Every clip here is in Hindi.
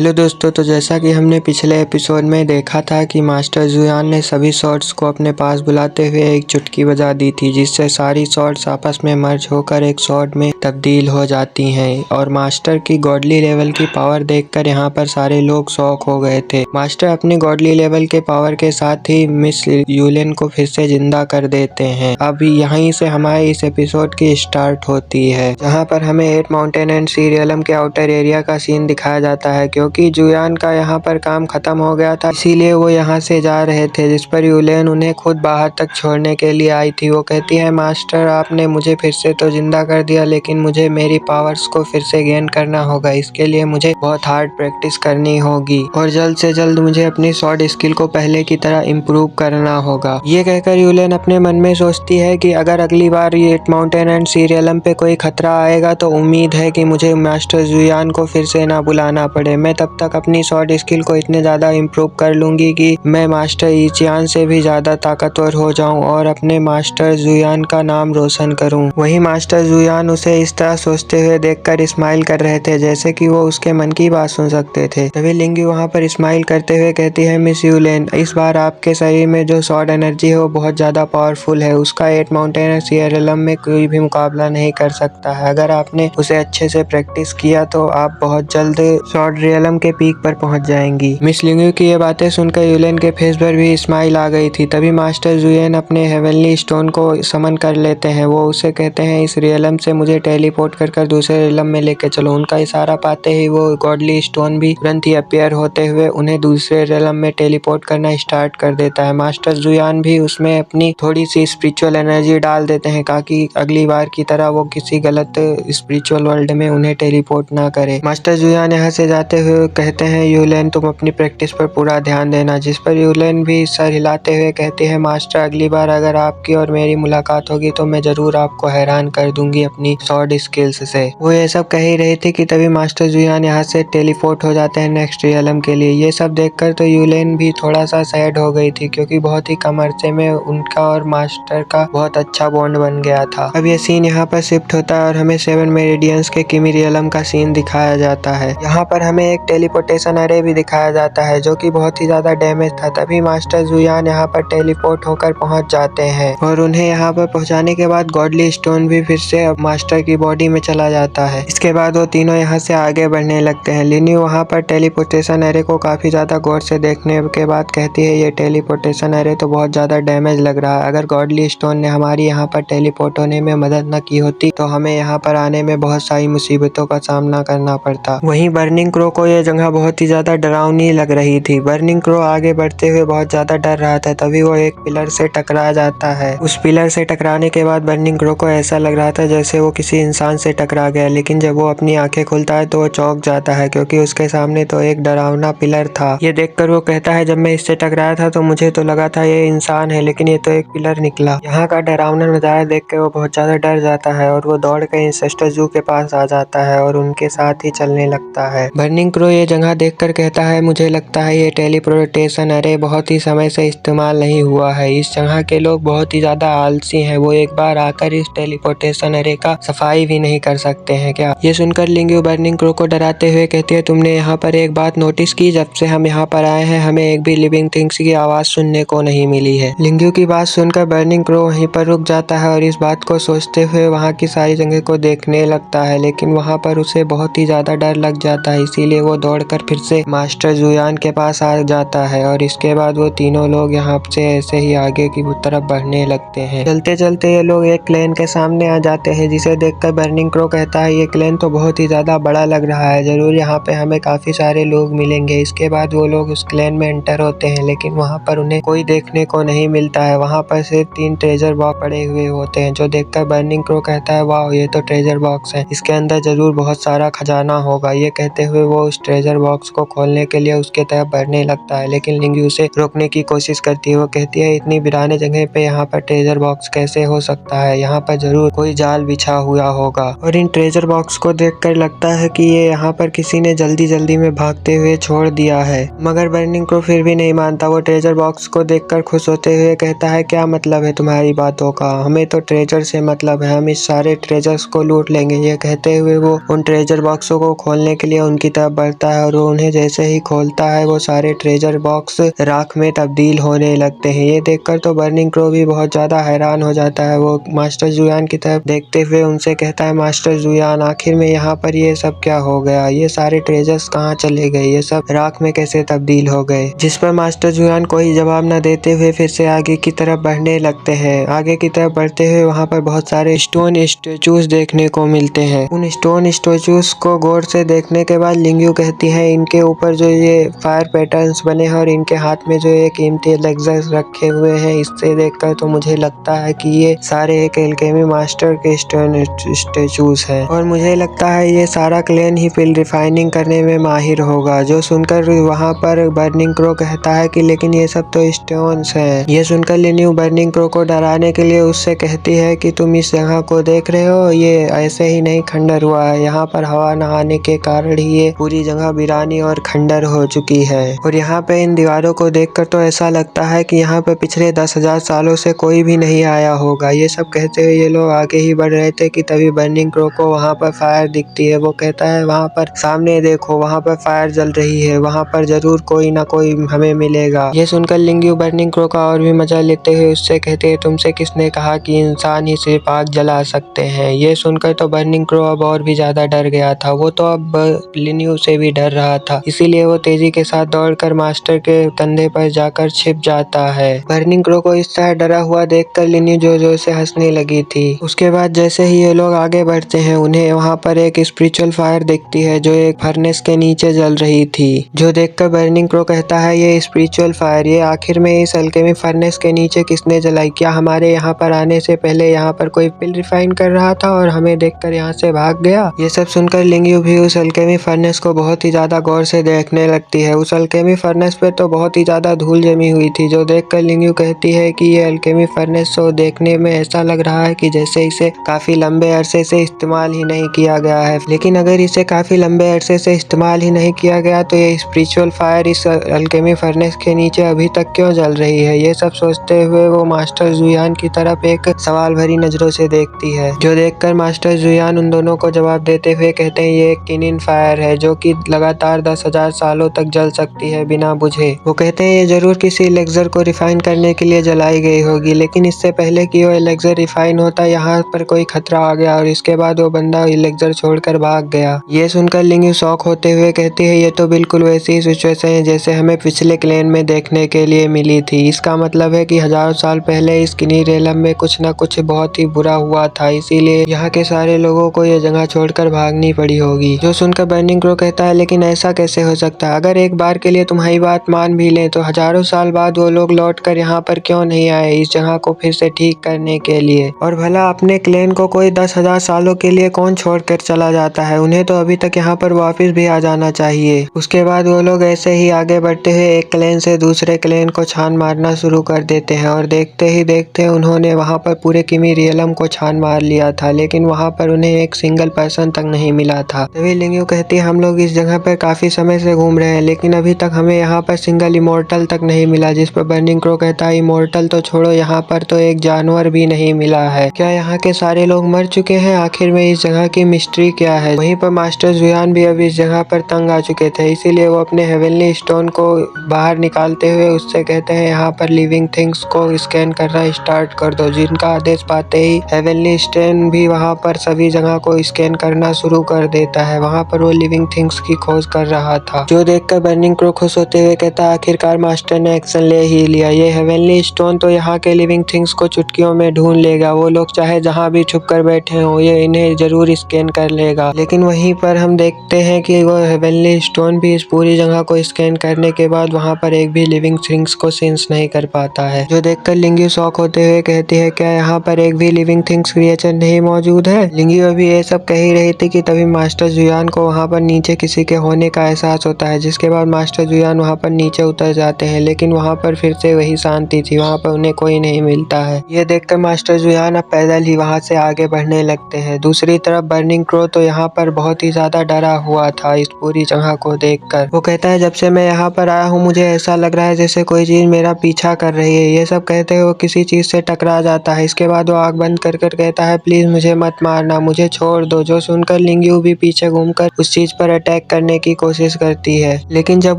हेलो दोस्तों, तो जैसा कि हमने पिछले एपिसोड में देखा था कि मास्टर जुयान ने सभी स्वॉर्ड्स को अपने पास बुलाते हुए एक चुटकी बजा दी थी, जिससे सारी स्वॉर्ड्स आपस में मर्ज होकर एक स्वॉर्ड में तब्दील हो जाती हैं। और मास्टर की गॉडली लेवल की पावर देखकर यहाँ पर सारे लोग शॉक हो गए थे। मास्टर अपनी गॉडली लेवल के पावर के साथ ही मिस यूलेन को फिर से जिंदा कर देते हैं। अब यहीं से हमारे इस एपिसोड की स्टार्ट होती है, जहाँ पर हमें 8 माउंटेन एंड सी रियलम के आउटर एरिया का सीन दिखाया जाता है। क्योंकि जुयान का यहाँ पर काम खत्म हो गया था, इसीलिए वो यहाँ से जा रहे थे, जिस पर यूलेन उन्हें खुद बाहर तक छोड़ने के लिए आई थी। वो कहती है, मास्टर आपने मुझे फिर से तो जिंदा कर दिया, लेकिन मुझे मेरी पावर्स को फिर से गेन करना होगा। इसके लिए मुझे बहुत हार्ड प्रैक्टिस करनी होगी और जल्द से जल्द मुझे अपनी स्वॉर्ड स्किल को पहले की तरह इम्प्रूव करना होगा। ये कहकर यूलेन अपने मन में सोचती है कि अगर अगली बार ये 8 माउंटेन एंड सी रियलम पे कोई खतरा आएगा तो उम्मीद है कि मुझे मास्टर जुयान को फिर से ना बुलाना पड़े। मैं तब तक अपनी स्वॉर्ड स्किल को इतने ज्यादा इम्प्रूव कर लूंगी कि मैं मास्टर इचियान से भी ज्यादा ताकतवर हो जाऊं और अपने मास्टर जुयान का नाम रोशन करूं। वहीं मास्टर जुयान उसे इस तरह सोचते हुए देखकर स्माइल कर रहे थे, जैसे कि वो उसके मन की बात सुन सकते थे। तभी लिंगी वहां पर स्माइल करते हुए कहती है, मिस यूलेन, इस बार आपके शरीर में जो स्वॉर्ड एनर्जी है वो बहुत ज्यादा पावरफुल है। उसका 8 माउंटेन एंड सी रियलम में कोई भी मुकाबला नहीं कर सकता है। अगर आपने उसे अच्छे से प्रैक्टिस किया तो आप बहुत जल्द स्वॉर्ड रियलम के पीक पर पहुंच जाएंगी। मिस लिंगू की ये बातें सुनकर यूलेन के फेस पर भी स्माइल आ गई थी। तभी मास्टर जुयेन अपने हेवनली स्टोन को समन कर लेते हैं। वो उसे कहते हैं, इस रियलम से मुझे टेलीपोर्ट कर दूसरे रियलम में लेके चलो। उनका इशारा पाते ही वो गॉडली स्टोन भी तुरंत ही अपीयर होते हुए उन्हें दूसरे रियलम में टेलीपोर्ट करना स्टार्ट कर देता है। मास्टर जुयान भी उसमें अपनी थोड़ी सी स्पिरिचुअल एनर्जी डाल देते हैं, ताकि अगली बार की तरह वो किसी गलत स्पिरिचुअल वर्ल्ड में उन्हें टेलीपोर्ट ना करे। मास्टर जुयान यहाँ से जाते हुए कहते हैं, यूलेन तुम अपनी प्रैक्टिस पर पूरा ध्यान देना। जिस पर यूलेन भी सर हिलाते हुए कहती है, मास्टर अगली बार अगर आपकी और मेरी मुलाकात होगी तो मैं जरूर आपको हैरान कर दूंगी अपनी स्वॉर्ड स्किल्स से। वो ये सब कह ही रही थी कि तभी मास्टर जुयान यहाँ से टेलीपोर्ट हो जाते हैं नेक्स्ट रियलम के लिए। ये सब देखकर तो यूलेन भी थोड़ा सा सैड हो गई थी, क्योंकि बहुत ही कम अरसे में उनका और मास्टर का बहुत अच्छा बॉन्ड बन गया था। अब ये सीन यहाँ पर शिफ्ट होता है और हमें 7 मेरिडियंस के किमी रियलम का सीन दिखाया जाता है। यहाँ पर हमें एक टेलीपोर्टेशन अरे भी दिखाया जाता है, जो कि बहुत ही ज्यादा डैमेज था। तभी मास्टर जुयान यहाँ पर टेलीपोर्ट होकर पहुंच जाते हैं और उन्हें यहाँ पर पहुंचाने के बाद गॉडली स्टोन भी फिर से अब मास्टर की बॉडी में चला जाता है। इसके बाद वो तीनों यहाँ से आगे बढ़ने लगते हैं। लिनी वहाँ पर टेलीपोर्टेशन अरे को काफी ज्यादा गौर से देखने के बाद कहती है, ये टेलीपोर्टेशन अरे तो बहुत ज्यादा डैमेज लग रहा है। अगर गॉडली स्टोन ने हमारी यहाँ पर टेलीपोर्ट होने में मदद न की होती तो हमें यहाँ पर आने में बहुत सारी मुसीबतों का सामना करना पड़ता। वहीं बर्निंग क्रो को ये जगह बहुत ही ज्यादा डरावनी लग रही थी। बर्निंग क्रो आगे बढ़ते हुए बहुत ज्यादा डर रहा था। तभी वो एक पिलर से टकरा जाता है। उस पिलर से टकराने के बाद बर्निंग क्रो को ऐसा लग रहा था जैसे वो किसी इंसान से टकरा गया, लेकिन जब वो अपनी आंखें खोलता है तो वो चौंक जाता है, क्योंकि उसके सामने तो एक डरावना पिलर था। ये देखकर वो कहता है, जब मैं इससे टकराया था तो मुझे तो लगा था ये इंसान है, लेकिन ये तो एक पिलर निकला। यहाँ का डरावना नजारा देख के वो बहुत ज्यादा डर जाता है और वो दौड़ के इंसेस्टर जू के पास आ जाता है और उनके साथ ही चलने लगता है। बर्निंग क्रो ये जगह देखकर कहता है, मुझे लगता है ये टेलीपोर्टेशन अरे बहुत ही समय से इस्तेमाल नहीं हुआ है। इस जगह के लोग बहुत ही ज्यादा आलसी हैं, वो एक बार आकर इस टेलीपोर्टेशन अरे का सफाई भी नहीं कर सकते हैं क्या। ये सुनकर लिंगू बर्निंग क्रो को डराते हुए कहती है, तुमने यहाँ पर एक बात नोटिस की, जब से हम यहाँ पर आए हैं हमें एक भी लिविंग थिंग्स की आवाज सुनने को नहीं मिली है। लिंगू की बात सुनकर बर्निंग क्रो वहीं पर रुक जाता है और इस बात को सोचते हुए वहाँ की सारी जगह को देखने लगता है, लेकिन वहाँ पर उसे बहुत ही ज्यादा डर लग जाता है। इसीलिए वो दौड़कर फिर से मास्टर जुयान के पास आ जाता है और इसके बाद वो तीनों लोग यहाँ से ऐसे ही आगे की तरफ बढ़ने लगते हैं। चलते चलते ये लोग एक क्लेन के सामने आ जाते हैं, जिसे देखकर बर्निंग क्रो कहता है, ये क्लेन तो बहुत ही ज्यादा बड़ा लग रहा है, जरूर यहाँ पे हमें काफी सारे लोग मिलेंगे। इसके बाद वो लोग उस क्लेन में एंटर होते हैं, लेकिन वहाँ पर उन्हें कोई देखने को नहीं मिलता है। वहाँ पर सिर्फ 3 ट्रेजर बॉक्स पड़े हुए होते हैं, जो देखकर बर्निंग क्रो कहता है, वाह ये तो ट्रेजर बॉक्स है, इसके अंदर जरूर बहुत सारा खजाना होगा। ये कहते हुए वो उस ट्रेजर बॉक्स को खोलने के लिए उसके तरफ बढ़ने लगता है, लेकिन लिंगी उसे रोकने की कोशिश करती है। वो कहती है, इतनी वीराने जगह पे यहाँ पर ट्रेजर बॉक्स कैसे हो सकता है, यहाँ पर जरूर कोई जाल बिछा हुआ होगा। और इन ट्रेजर बॉक्स को देखकर लगता है कि ये यहाँ पर किसी ने जल्दी जल्दी में भागते हुए छोड़ दिया है, मगर बर्निंग क्रो फिर भी नहीं मानता। वो ट्रेजर बॉक्स को देखकर खुश होते हुए कहता है, क्या मतलब है तुम्हारी बातों का, हमें तो ट्रेजर से मतलब है, हम इस सारे ट्रेजर्स को लूट लेंगे। ये कहते हुए वो उन ट्रेजर बॉक्सों को खोलने के लिए उनकी तरफ करता है और वो उन्हें जैसे ही खोलता है वो सारे ट्रेजर बॉक्स राख में तब्दील होने लगते हैं। ये देखकर तो बर्निंग क्रो भी बहुत ज्यादा हैरान हो जाता है। वो मास्टर जुयान की तरफ देखते हुए उनसे कहता है, मास्टर जुयान आखिर में यहाँ पर ये सब क्या हो गया? ये सारे ट्रेजर्स कहाँ चले गए? ये सब राख में कैसे तब्दील हो गए? जिस पर मास्टर जुयान कोई जवाब न देते हुए फिर से आगे की तरफ बढ़ने लगते हैं। आगे की तरफ बढ़ते हुए वहाँ पर बहुत सारे स्टोन स्टेचूज देखने को मिलते हैं। उन स्टोन स्टेचूज को गौर से देखने के बाद लिंग्यू कहती है, इनके ऊपर जो ये फायर पैटर्न्स बने हैं और इनके हाथ में जो ये कीमती एलेक्सर्स रखे हुए हैं, इससे देखकर तो मुझे लगता है कि ये सारे एक एल्केमी मास्टर के स्टोन स्टेचूज हैं और मुझे लगता है ये सारा क्लेन ही फिल रिफाइनिंग करने में माहिर होगा। जो सुनकर वहाँ पर बर्निंग क्रो कहता है कि लेकिन ये सब तो स्टोन्स हैं। ये सुनकर लिन्यू बर्निंग क्रो को डराने के लिए उससे कहती है कि तुम इस जगह को देख रहे हो, ये ऐसे ही नहीं खंडर हुआ है। यहाँ पर हवा न आने के कारण ही ये पूरी जगह वीरानी और खंडर हो चुकी है और यहाँ पे इन दीवारों को देखकर तो ऐसा लगता है कि यहाँ पे पिछले 10,000 सालों से कोई भी नहीं आया होगा। ये सब कहते हुए ये लोग आगे ही बढ़ रहे थे कि तभी बर्निंग क्रो को वहाँ पर फायर दिखती है। वो कहता है, वहाँ पर सामने देखो, वहाँ पर फायर जल रही है, वहाँ पर जरूर कोई ना कोई हमें मिलेगा। ये सुनकर लिंग्यू बर्निंग क्रो का और भी मजा लेते हुए उससे कहते हैं, तुमसे किसने कहा कि इंसान ही सिर्फ आग जला सकते हैं? ये सुनकर तो बर्निंग क्रो अब और भी ज्यादा डर गया था। वो तो अब लिन्यू से भी डर रहा था, इसीलिए वो तेजी के साथ दौड़कर मास्टर के कंधे पर जाकर छिप जाता है। बर्निंग क्रो को इस तरह डरा हुआ देखकर लिन्यू जोर जोर से हंसने लगी थी। उसके बाद जैसे ही ये लोग आगे बढ़ते हैं उन्हें वहाँ पर एक स्पिरिचुअल फायर दिखती है जो एक फर्नेस के नीचे जल रही थी। जो देखकर बर्निंग क्रो कहता है, ये स्पिरिचुअल फायर ये आखिर में इस अल्केमी फर्नेस के नीचे किसने जलाई? क्या हमारे यहाँ पर आने से पहले यहाँ पर कोई पिल रिफाइन कर रहा था और हमें देखकर यहाँ से भाग गया? ये सब सुनकर लिंग्यू भी उस अल्केमी फर्नेस को बहुत ही ज्यादा गौर से देखने लगती है। उस अल्केमी फर्नेस पे तो बहुत ही ज्यादा धूल जमी हुई थी। जो देखकर लिंग्यू कहती है कि ये अल्केमी फर्नेस तो देखने में ऐसा लग रहा है कि जैसे इसे काफी लंबे अरसे से इस्तेमाल ही नहीं किया गया है। लेकिन अगर इसे काफी लंबे अरसे से इस्तेमाल ही नहीं किया गया तो ये स्पिरिचुअल फायर इस अल्केमी फर्नेस के नीचे अभी तक क्यों जल रही है? ये सब सोचते हुए वो मास्टर जुयान की तरफ एक सवाल भरी नजरों से देखती है। जो देखकर मास्टर जुयान उन दोनों को जवाब देते हुए कहते हैं, ये एक किनिन फायर है जो कि लगातार 10,000 सालों तक जल सकती है बिना बुझे। वो कहते हैं, ये जरूर किसी एलेक्सर को रिफाइन करने के लिए जलाई गई होगी, लेकिन इससे पहले कि वो एलेक्सर रिफाइन होता यहाँ पर कोई खतरा आ गया और इसके बाद वो बंदा एलेक्सर छोड़कर भाग गया। ये सुनकर लिंग्यू शॉक होते हुए कहती है, ये तो बिल्कुल वैसी ही सिचुएशन है जैसे हमें पिछले क्लेन में देखने के लिए मिली थी। इसका मतलब है कि हजारों साल पहले इस किनी रेलम में कुछ न कुछ बहुत ही बुरा हुआ था, इसीलिए यहाँ के सारे लोगों को ये जगह छोड़कर भागनी पड़ी होगी। जो सुनकर बर्निंग क्रो कहता है, लेकिन ऐसा कैसे हो सकता है? अगर एक बार के लिए तुम्हारी बात मान भी लें तो हजारों साल बाद वो लोग लौटकर यहाँ पर क्यों नहीं आए इस जगह को फिर से ठीक करने के लिए? और भला अपने क्लेन को कोई 10,000 सालों के लिए कौन छोड़कर चला जाता है? उन्हें तो अभी तक यहाँ पर वापस भी आ जाना चाहिए। उसके बाद वो लोग ऐसे ही आगे बढ़ते हुए एक क्लेन से दूसरे क्लेन को छान मारना शुरू कर देते हैं और देखते ही देखते उन्होंने वहाँ पर पूरे किमी रियलम को छान मार लिया था, लेकिन वहाँ पर उन्हें एक सिंगल पर्सन तक नहीं मिला था। तभी लिंग्यू कहती है, हम लोग इस जगह पर काफी समय से घूम रहे हैं लेकिन अभी तक हमें यहाँ पर सिंगल इमोर्टल तक नहीं मिला। जिस पर बर्निंग क्रो कहता है, इमोर्टल तो छोड़ो, यहाँ पर तो एक जानवर भी नहीं मिला है। क्या यहाँ के सारे लोग मर चुके हैं? आखिर में इस जगह की मिस्ट्री क्या है? वहीं पर मास्टर जुयान भी अब इस जगह पर तंग आ चुके थे, इसीलिए वो अपने हेवनली स्टोन को बाहर निकालते हुए उससे कहते हैं, यहाँ पर लिविंग थिंग्स को स्कैन करना स्टार्ट कर दो। जिनका आदेश पाते ही हेवनली स्टोन भी वहाँ पर सभी जगह को स्कैन करना शुरू कर देता है। वहाँ पर वो लिविंग थिंग्स की खोज कर रहा था। जो देखकर बर्निंग क्रो खुश होते हुए कहता है, आखिरकार मास्टर ने एक्शन ले ही लिया। ये हेवनली स्टोन तो यहाँ के लिविंग थिंग्स को चुटकियों में ढूंढ लेगा। वो लोग चाहे जहाँ भी छुप कर बैठे हो, ये इन्हें जरूर स्कैन कर लेगा। लेकिन वहीं पर हम देखते हैं कि वो हेवनली स्टोन भी इस पूरी जगह को स्कैन करने के बाद वहाँ पर एक भी लिविंग थिंग्स को सेंस नहीं कर पाता है। जो देखकर लिंग्यू शॉक होते हुए कहती है, क्या यहाँ पर एक भी लिविंग थिंग्स क्रिएचर नहीं मौजूद है? लिंग्यू अभी ये सब कह ही रही थी कि तभी मास्टर जुयान को वहाँ पर नीचे किसी के होने का एहसास होता है, जिसके बाद मास्टर जुयान वहाँ पर नीचे उतर जाते हैं। लेकिन वहाँ पर फिर से वही शांति थी, वहाँ पर उन्हें कोई नहीं मिलता है। ये देखकर मास्टर जुयान अब पैदल ही वहाँ से आगे बढ़ने लगते हैं। दूसरी तरफ बर्निंग क्रो तो यहाँ पर बहुत ही ज्यादा डरा हुआ था इस पूरी जगह को देखकर। वो कहता है, जब से मैं यहाँ पर आया हूँ मुझे ऐसा लग रहा है जैसे कोई चीज मेरा पीछा कर रही है। ये सब कहते हुए वो किसी चीज से टकरा जाता है। इसके बाद वो आग बंद कर कहता है, प्लीज मुझे मत मारना, मुझे छोड़ दो। जो सुनकर लिंग्यू भी पीछे घूमकर उस चीज पर अटैक अटैक करने की कोशिश करती है, लेकिन जब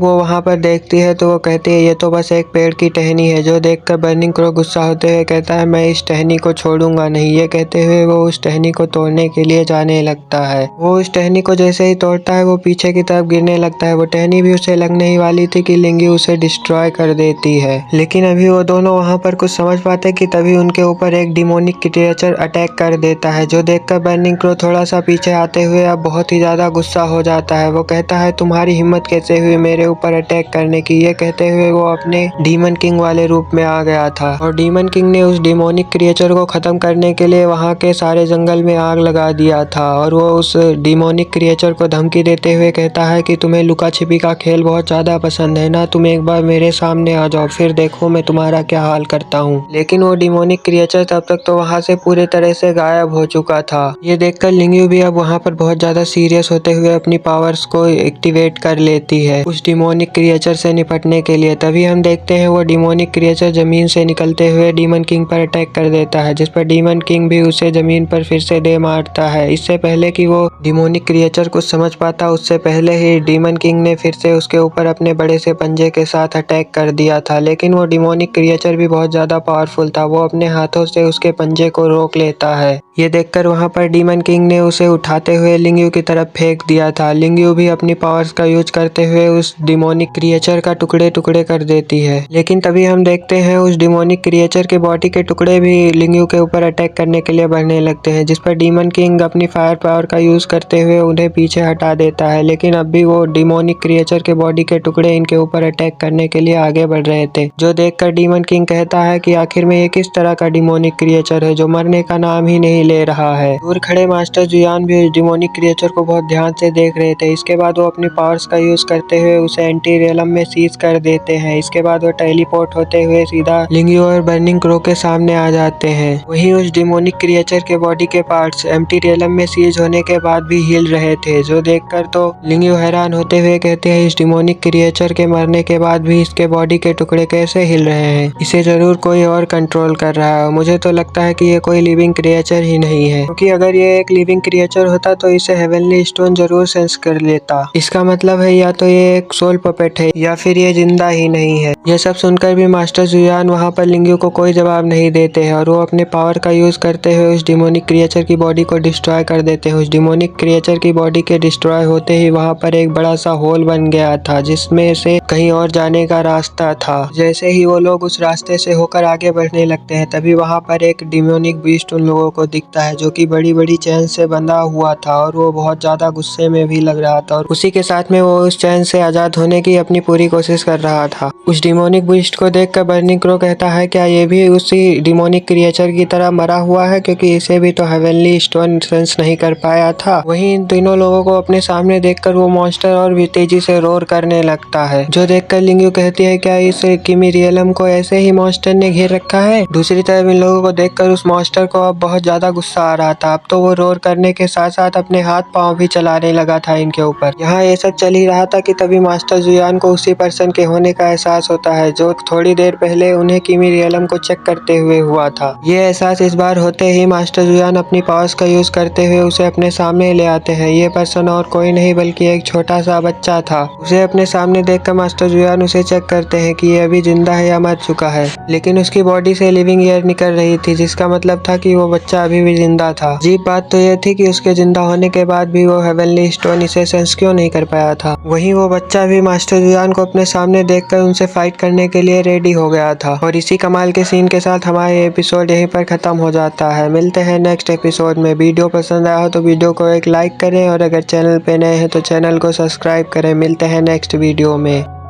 वो वहाँ पर देखती है तो वो कहती है ये तो बस एक पेड़ की टहनी है। जो देखकर बर्निंग क्रो गुस्सा होते हुए कहता है मैं इस टहनी को छोड़ूंगा नहीं। ये कहते हुए वो उस टहनी को तोड़ने के लिए जाने लगता है। वो उस टहनी को जैसे ही तोड़ता है वो पीछे की तरफ गिरने लगता है। वो टहनी भी उसे लगने ही वाली थी कि लिंग्यू उसे डिस्ट्रॉय कर देती है, लेकिन अभी वो दोनों वहाँ पर कुछ समझ पाते कि तभी उनके ऊपर एक डिमोनिक क्रिएचर अटैक कर देता है। जो देखकर बर्निंग क्रो थोड़ा सा पीछे आते हुए अब बहुत ही ज्यादा गुस्सा हो जाता है। वो कहता है तुम्हारी हिम्मत कैसे हुई मेरे ऊपर अटैक करने की। ये कहते हुए वो अपने डीमन किंग वाले रूप में आ गया था और डीमन किंग ने उस डिमोनिक क्रिएचर को खत्म करने के लिए वहाँ के सारे जंगल में आग लगा दिया था। और वो उस डिमोनिक क्रिएचर को धमकी देते हुए कहता है कि तुम्हें लुका छिपी का खेल बहुत ज्यादा पसंद है ना, तुम एक बार मेरे सामने आ जाओ फिर देखो मैं तुम्हारा क्या हाल करता हूँ। लेकिन वो डिमोनिक क्रिएचर तब तक तो वहाँ से पूरे तरह से गायब हो चुका था। ये देखकर लिंग्यू भी अब वहाँ पर बहुत ज्यादा सीरियस होते हुए अपनी पावर्स को एक्टिवेट कर लेती है उस डिमोनिक क्रिएचर से निपटने के लिए। तभी हम देखते हैं वो डिमोनिक क्रिएचर जमीन से निकलते हुए डीमन किंग पर अटैक कर देता है, जिस पर डीमन किंग भी उसे जमीन पर फिर से दे मारता है। इससे पहले कि वो डिमोनिक क्रिएचर कुछ समझ पाता उससे पहले ही डीमन किंग ने फिर से उसके ऊपर अपने बड़े से पंजे के साथ अटैक कर दिया था। लेकिन वो डिमोनिक क्रिएचर भी बहुत ज्यादा पावरफुल था। वो अपने हाथों से उसके पंजे को रोक लेता है। ये देखकर वहाँ पर डीमन किंग ने उसे उठाते हुए लिंग्यू की तरफ फेंक दिया था। लिंग्यू भी अपनी पावर्स का यूज करते हुए उस डिमोनिक क्रिएचर का टुकड़े टुकड़े कर देती है। लेकिन तभी हम देखते हैं उस डिमोनिक क्रिएचर के बॉडी के टुकड़े भी लिंग्यू के ऊपर अटैक करने के लिए बढ़ने लगते हैं, जिस पर डीमन किंग अपनी फायर पावर का यूज करते हुए उन्हें पीछे हटा देता है। लेकिन अब भी वो डिमोनिक क्रिएचर के बॉडी के टुकड़े इनके ऊपर अटैक करने के लिए आगे बढ़ रहे थे। जो देखकर डीमन किंग कहता है कि आखिर में ये किस तरह का डिमोनिक क्रिएचर है जो मरने का नाम ही नहीं ले रहा है। दूर खड़े मास्टर जुयान भी उस डिमोनिक क्रिएचर को बहुत ध्यान से देख रहे थे। इसके बाद वो अपनी पावर्स का यूज करते हुए उसे एंटी रियलम में सीज कर देते हैं। इसके बाद वो टेलीपोर्ट होते हुए सीधा लिंग्यू और बर्निंग क्रो के सामने आ जाते हैं। वहीं उस डिमोनिक क्रिएचर के बॉडी के पार्ट्स एंटी रियलम में सीज होने के बाद भी हिल रहे थे। जो देखकर तो लिंग्यू हैरान होते हुए कहते हैं इस डिमोनिक क्रिएचर के मरने के बाद भी इसके बॉडी के टुकड़े कैसे हिल रहे हैं, इसे जरूर कोई और कंट्रोल कर रहा है। मुझे तो लगता है कि ये कोई लिविंग क्रिएचर ही नहीं है, क्योंकि अगर ये एक लिविंग क्रिएचर होता तो इसे हेवनली स्टोन जरूर सेंस कर लेता। इसका मतलब है या तो ये एक सोल पपेट है या फिर ये जिंदा ही नहीं है। यह सब सुनकर भी मास्टर जुयान वहाँ पर लिंग्यू को कोई जवाब नहीं देते हैं और वो अपने पावर का यूज करते हुए उस डिमोनिक क्रिएचर की बॉडी को डिस्ट्रॉय कर देते हैं। उस डिमोनिक क्रिएचर की बॉडी के डिस्ट्रॉय होते ही वहाँ पर एक बड़ा सा होल बन गया था, जिसमें से कहीं और जाने का रास्ता था। जैसे ही वो लोग उस रास्ते से होकर आगे बढ़ने लगते हैं तभी वहाँ पर एक डिमोनिक बीस्ट उन लोगों को दिखता है, जो कि बड़ी बड़ी चैन से बंधा हुआ था और वो बहुत ज्यादा गुस्से में भी लग रहा था और उसी के साथ में वो उस चैन से आजाद होने की अपनी पूरी कोशिश कर रहा था। उस डिमोनिक बीस्ट को देखकर बर्निंग क्रो कहता है क्या ये भी उसी डिमोनिक क्रिएचर की तरह मरा हुआ है, क्योंकि इसे भी तो हेवनली स्टोन सेंस नहीं कर पाया था। वहीं इन तीनों लोगों को अपने सामने देखकर वो मॉन्स्टर और भी तेजी से रोर करने लगता है। जो देखकर लिंग्यू कहती है क्या इस किमी रियलम को ऐसे ही मॉन्स्टर ने घेर रखा है। दूसरी तरफ इन लोगों को देखकर उस मॉन्स्टर को अब बहुत ज्यादा गुस्सा आ रहा था। अब तो वो रोर करने के साथ साथ अपने हाथ पांव भी चलाने लगा था इनके ऊपर। यहाँ ये सब चल ही रहा था कि तभी मास्टर जुयान को उसी पर्सन के होने का एहसास होता है जो थोड़ी देर पहले उन्हें किमी रियलम को चेक करते हुए हुआ था। ये एहसास इस बार होते ही मास्टर जुयान अपनी पावर्स का यूज करते हुए उसे अपने सामने ले आते हैं। ये पर्सन और कोई नहीं बल्कि एक छोटा सा बच्चा था। उसे अपने सामने देखकर मास्टर जुयान उसे चेक करते हैं कि ये अभी जिंदा है या मर चुका है, लेकिन उसकी बॉडी से लिविंग एयर निकल रही थी, जिसका मतलब था कि वो बच्चा अभी भी जिंदा था। अजीब बात तो ये थी कि उसके जिंदा होने के बाद भी वो हेवनली स्टोन इसे सेंस क्यों नहीं कर पाया था। वहीं वो बच्चा भी मास्टर जुयान को अपने सामने देखकर उनसे फाइट करने के लिए रेडी हो गया था। और इसी कमाल के सीन के साथ हमारा एपिसोड यहीं पर खत्म हो जाता है। मिलते हैं नेक्स्ट एपिसोड में। वीडियो पसंद आया हो तो वीडियो को एक लाइक करें और अगर चैनल पे नए हैं तो चैनल को सब्सक्राइब करें। मिलते हैं नेक्स्ट वीडियो में।